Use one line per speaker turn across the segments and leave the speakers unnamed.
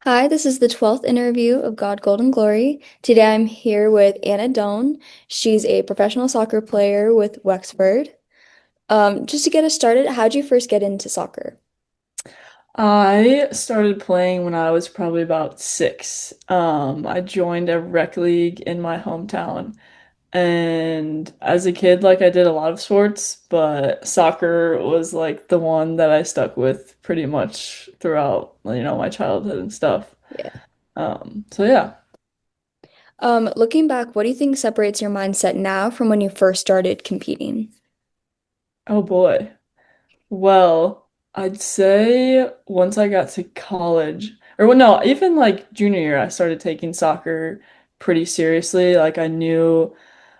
Hi, this is the 12th interview of God Golden Glory. Today I'm here with Anna Doane. She's a professional soccer player with Wexford. Just to get us started, how'd you first get into soccer?
I started playing when I was probably about 6. I joined a rec league in my hometown. And as a kid, like I did a lot of sports, but soccer was like the one that I stuck with pretty much throughout, my childhood and stuff.
Yeah.
So yeah.
Looking back, what do you think separates your mindset now from when you first started competing?
Oh boy. Well, I'd say once I got to college, or well, no, even like junior year, I started taking soccer pretty seriously. Like I knew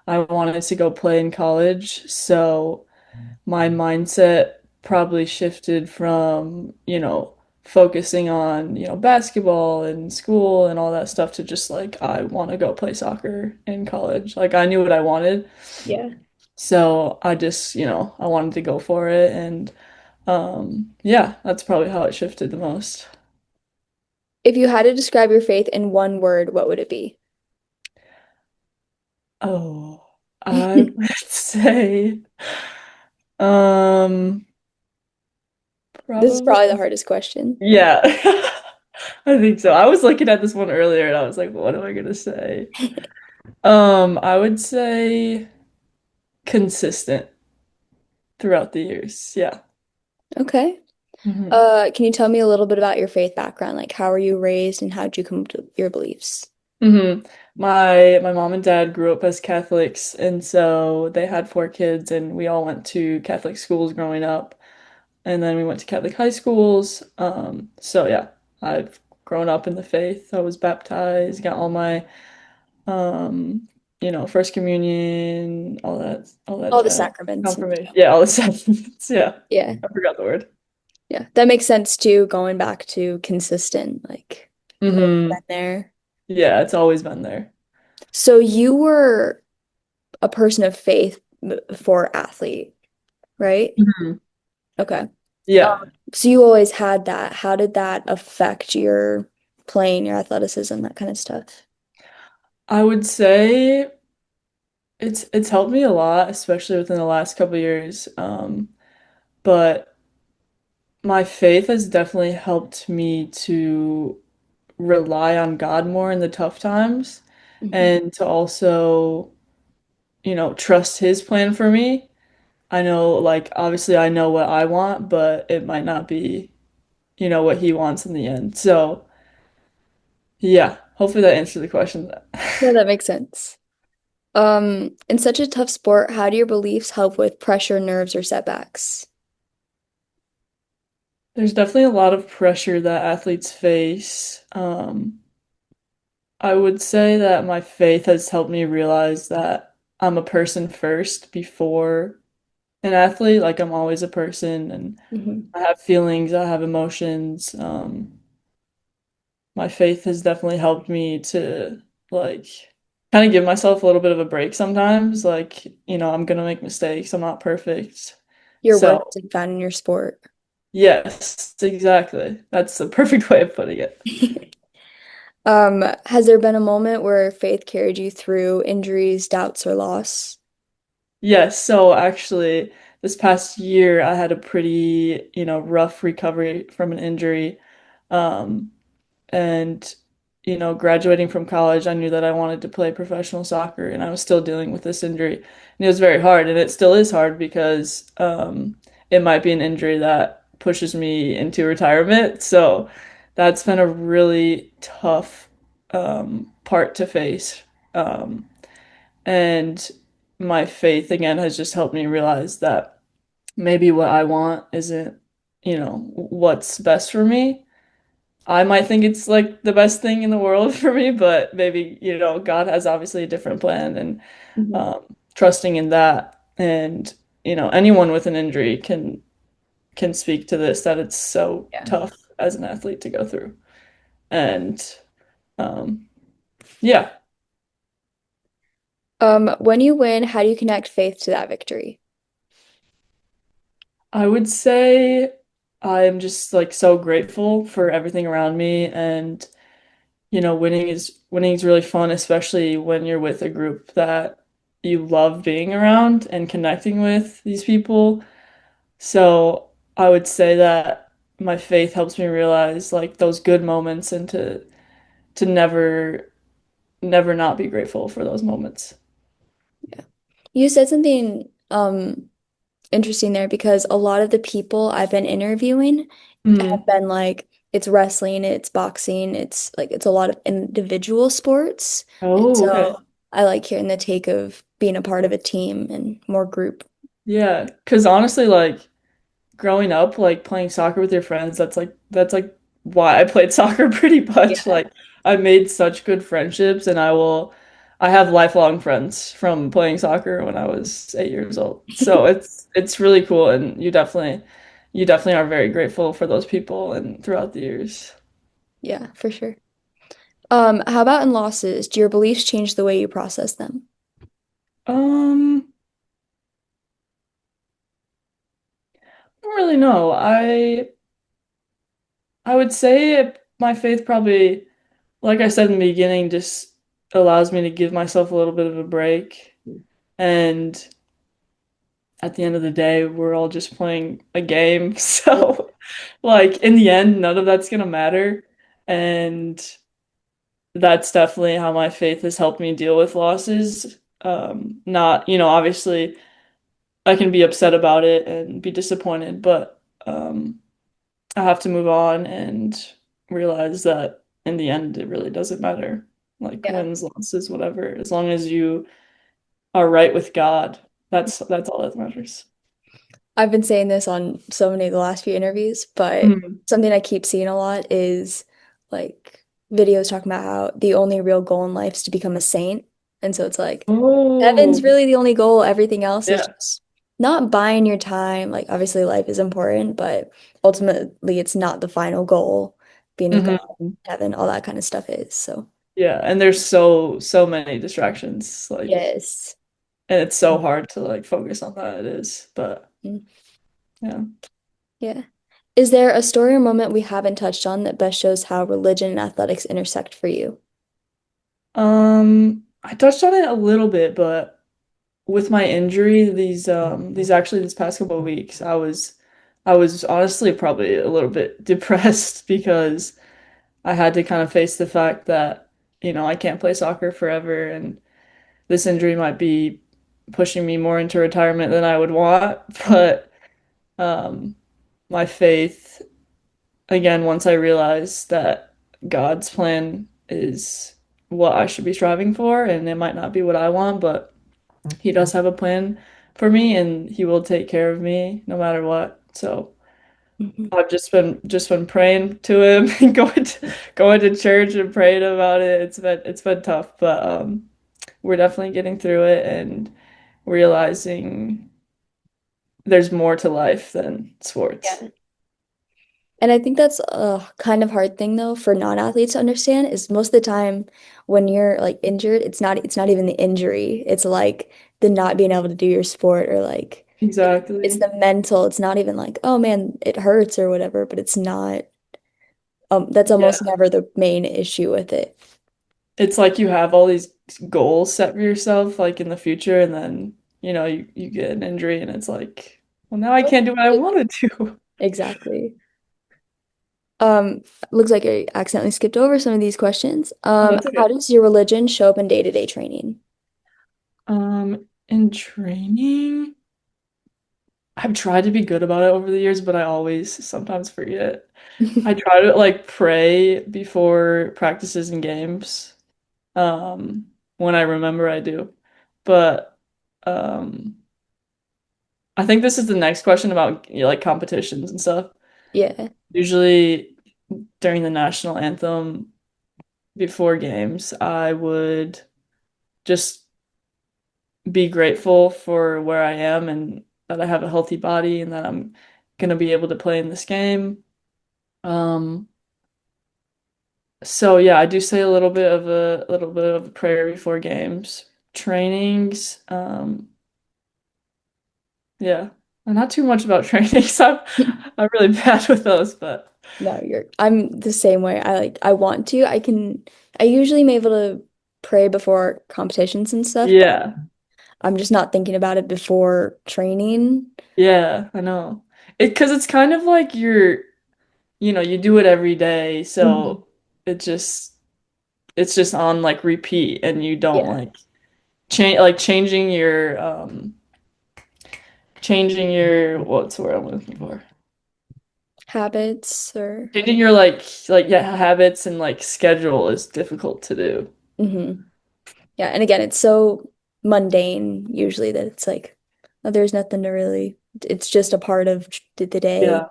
I wanted to go play in college, so my mindset probably shifted from, focusing on, basketball and school and all that stuff to just like I want to go play soccer in college. Like I knew what I wanted.
Yeah.
So I just, I wanted to go for it and yeah, that's probably how it shifted the most.
If you had to describe your faith in one word, what would it be?
Oh, I would say um
This is
probably
probably the hardest question.
yeah. I think so. I was looking at this one earlier and I was like, what am I gonna say? I would say consistent throughout the years. Yeah.
Okay.
hmm
Can you tell me a little bit about your faith background? Like, how were you raised and how did you come to your beliefs?
hmm My mom and dad grew up as Catholics, and so they had 4 kids, and we all went to Catholic schools growing up. And then we went to Catholic high schools. So yeah, I've grown up in the faith. I was baptized, got all my first communion, all that
All the
jazz.
sacraments and
Confirmation.
stuff.
Yeah, all the sacraments. Yeah.
Yeah.
I forgot the word.
Yeah, that makes sense too, going back to consistent, like always been
hmm
there.
Yeah, it's always been there.
So you were a person of faith before athlete, right?
Mhm.
Okay. Um,
Yeah.
so you always had that. How did that affect your playing, your athleticism, that kind of stuff?
I would say it's helped me a lot, especially within the last couple years. But my faith has definitely helped me to rely on God more in the tough times
Hmm.
and to also, trust his plan for me. I know, like, obviously I know what I want, but it might not be, what he wants in the end. So, yeah, hopefully that answered the question.
Yeah, that makes sense. In such a tough sport, how do your beliefs help with pressure, nerves, or setbacks?
There's definitely a lot of pressure that athletes face. I would say that my faith has helped me realize that I'm a person first before an athlete. Like, I'm always a person and
Hmm.
I have feelings, I have emotions. My faith has definitely helped me to like kind of give myself a little bit of a break sometimes. Like, I'm gonna make mistakes. I'm not perfect.
Your worth
So,
isn't found in your sport.
yes, exactly. That's the perfect way of putting it.
Has there been a moment where faith carried you through injuries, doubts, or loss?
Yes, so actually this past year I had a pretty, rough recovery from an injury. Um, And, graduating from college, I knew that I wanted to play professional soccer, and I was still dealing with this injury. And it was very hard, and it still is hard because it might be an injury that pushes me into retirement. So that's been a really tough part to face. Um, and my faith, again, has just helped me realize that maybe what I want isn't, what's best for me. I might think it's like the best thing in the world for me, but maybe, God has obviously a different plan and
Mhm.
trusting in that. And, anyone with an injury can speak to this that it's so
Yeah.
tough as an athlete to go through. And um, yeah,
When you win, how do you connect faith to that victory?
I would say. I am just like so grateful for everything around me, and winning is really fun, especially when you're with a group that you love being around and connecting with these people. So I would say that my faith helps me realize like those good moments and to never not be grateful for those moments.
Yeah. You said something interesting there because a lot of the people I've been interviewing have
Mm.
been like it's wrestling, it's boxing, it's a lot of individual sports. And
Oh, okay.
so I like hearing the take of being a part of a team and more group.
Yeah, because honestly, like growing up, like playing soccer with your friends, that's like why I played soccer pretty much.
Yeah.
Like I made such good friendships, and I have lifelong friends from playing soccer when I was 8 years old. So it's really cool, and you definitely are very grateful for those people and throughout the years.
Yeah, for sure. How about in losses? Do your beliefs change the way you process them?
Um, I don't really know. I would say my faith probably, like I said in the beginning, just allows me to give myself a little bit of a break. And at the end of the day, we're all just playing a game.
Yeah.
So, like, in the end, none of that's gonna matter. And that's definitely how my faith has helped me deal with losses. Not, obviously, I can be upset about it and be disappointed, but I have to move on and realize that in the end, it really doesn't matter. Like
Yeah.
wins, losses, whatever. As long as you are right with God, that's all that matters.
I've been saying this on so many of the last few interviews, but
Mm.
something I keep seeing a lot is like videos talking about how the only real goal in life is to become a saint. And so it's like heaven's
Oh,
really the only goal. Everything else is
yeah.
just not buying your time. Like obviously life is important, but ultimately it's not the final goal. Being with God,
Hmm.
heaven, all that kind of stuff is. So
Yeah, and there's so many distractions, like,
yes.
and it's so hard to like focus on that. It is, but
Mm,
yeah.
yeah. Is there a story or moment we haven't touched on that best shows how religion and athletics intersect for you?
I touched on it a little bit, but with my injury, these actually this past couple of weeks, I was honestly probably a little bit depressed because I had to kind of face the fact that, I can't play soccer forever, and this injury might be pushing me more into retirement than I would want. But um, my faith, again, once I realized that God's plan is what I should be striving for, and it might not be what I want, but He does have a plan for me, and He will take care of me no matter what. So
Mhm.
I've just been praying to Him and going to church and praying about it. It's been tough, but we're definitely getting through it and realizing there's more to life than sports.
Yeah. And I think that's a kind of hard thing though for non-athletes to understand is most of the time when you're like injured, it's not even the injury. It's like the not being able to do your sport or like it's
Exactly.
the mental. It's not even like, oh man, it hurts or whatever, but it's not that's
Yeah.
almost never the main issue with it.
It's like you have all these goals set for yourself, like in the future, and then, you get an injury and it's like, well, now I can't do what I wanted to.
Exactly. Um, Looks like I accidentally skipped over some of these questions.
Oh, that's
How
okay.
does your religion show up in day-to-day training?
In training, I've tried to be good about it over the years, but I always sometimes forget. I try to like pray before practices and games. When I remember I do. But um I think this is the next question about like competitions and stuff.
Yeah.
Usually during the national anthem before games, I would just be grateful for where I am and that I have a healthy body and that I'm gonna be able to play in this game. Um, so yeah, I do say a little bit of a prayer before games. Trainings, yeah, Not too much about training, so I'm really bad with those, but
No, I'm the same way. I want to. I usually am able to pray before competitions and stuff, but
yeah.
I'm just not thinking about it before training.
Yeah, I know. Because it's kind of like you do it every day,
Mhm.
so it just it's just on like repeat and you don't
Yeah.
like changing your what's the word I'm looking for?
Habits or
Changing your like yeah, habits and like schedule is difficult to do.
hmm. Yeah, and again, it's so mundane usually that it's like there's nothing to really, it's just a part of the day.
Yeah.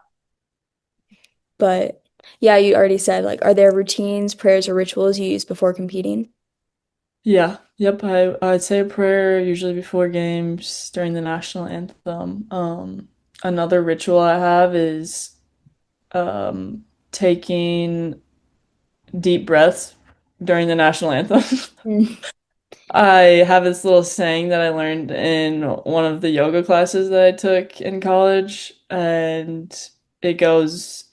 But yeah, you already said like, are there routines, prayers, or rituals you use before competing?
Yeah. Yep. I'd say a prayer usually before games during the national anthem. Another ritual I have is taking deep breaths during the national anthem.
Mm.
I have this little saying that I learned in one of the yoga classes that I took in college, and it goes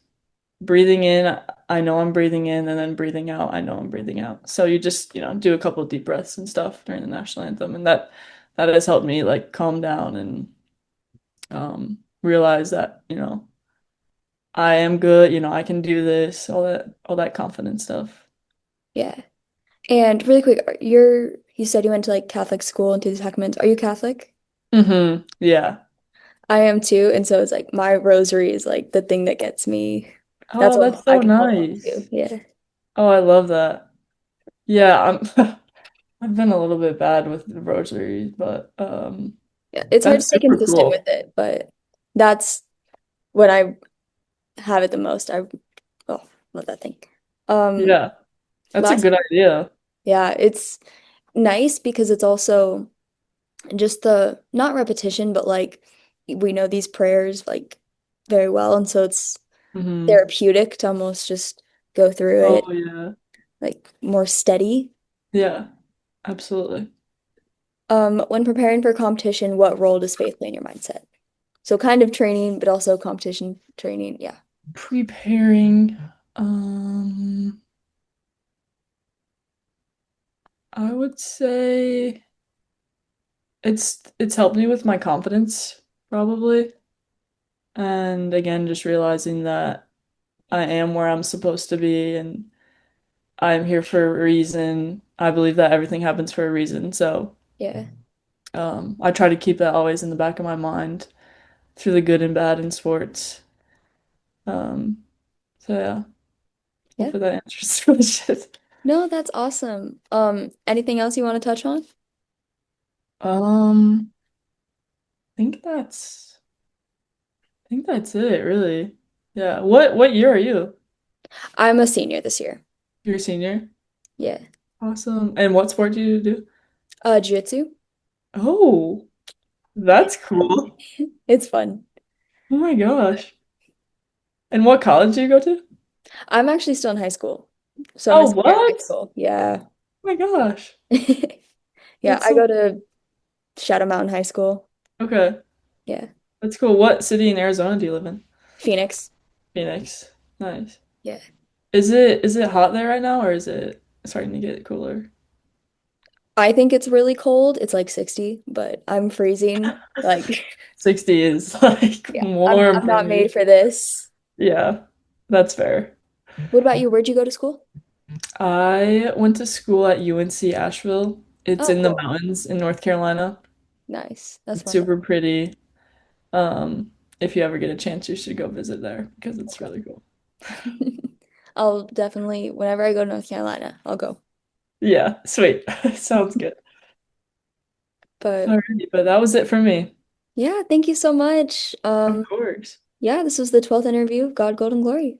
breathing in, I know I'm breathing in, and then breathing out, I know I'm breathing out. So you just, do a couple of deep breaths and stuff during the national anthem, and that has helped me like calm down and realize that, I am good, I can do this, all that confident stuff.
Yeah. And really quick, you said you went to like Catholic school and through the sacraments. Are you Catholic?
Yeah.
I am too, and so it's like my rosary is like the thing that gets me. That's
Oh,
all
that's
I
so
can hold on to.
nice.
Yeah.
Oh, I love that. Yeah, I've been a little bit bad with the rosary, but
Yeah. It's hard to
that's
stay
super
consistent with
cool.
it, but that's when I have it the most. Oh, love that thing. Um,
Yeah, that's a
last
good idea.
yeah, it's nice because it's also just the not repetition, but like we know these prayers like very well, and so it's
Hmm.
therapeutic to almost just go through it
Oh yeah.
like more steady.
Yeah, absolutely.
When preparing for competition, what role does faith play in your mindset? So kind of training, but also competition training. Yeah.
Preparing, um, I would say it's helped me with my confidence, probably. And again, just realizing that I am where I'm supposed to be and I'm here for a reason. I believe that everything happens for a reason. So,
Yeah.
I try to keep that always in the back of my mind through the good and bad in sports. Um, so yeah,
Yeah.
hopefully that answers the question.
No, that's awesome. Anything else you want to touch on?
Um, think that's I think that's it, really. Yeah. What year are you?
I'm a senior this year.
You're a senior?
Yeah.
Awesome. And what sport do you do?
Jiu-jitsu.
Oh,
Yeah.
that's cool.
It's fun.
Oh my gosh. And what college do you go to?
I'm actually still in high school. So I'm a
Oh,
senior in high
what?
school. Yeah.
Oh my gosh.
Yeah,
That's
I
so
go to Shadow Mountain High School.
okay.
Yeah.
That's cool. What city in Arizona do you live in?
Phoenix.
Phoenix. Nice.
Yeah.
Is it hot there right now or is it starting to get cooler?
I think it's really cold. It's like 60, but I'm freezing. Like,
60 is like
yeah,
warm
I'm
for
not
me.
made for this.
Yeah, that's fair.
What about you? Where'd you go to school?
I went to school at UNC Asheville. It's
Oh,
in the
cool.
mountains in North Carolina.
Nice. That's
It's
wonderful.
super pretty. If you ever get a chance, you should go visit there because it's
Okay.
really cool.
I'll definitely, whenever I go to North Carolina, I'll go.
Yeah, sweet. Sounds good.
But
Alrighty, but that was it for me.
yeah, thank you so much.
Of course.
Yeah, this was the 12th interview of God, Gold, and Glory.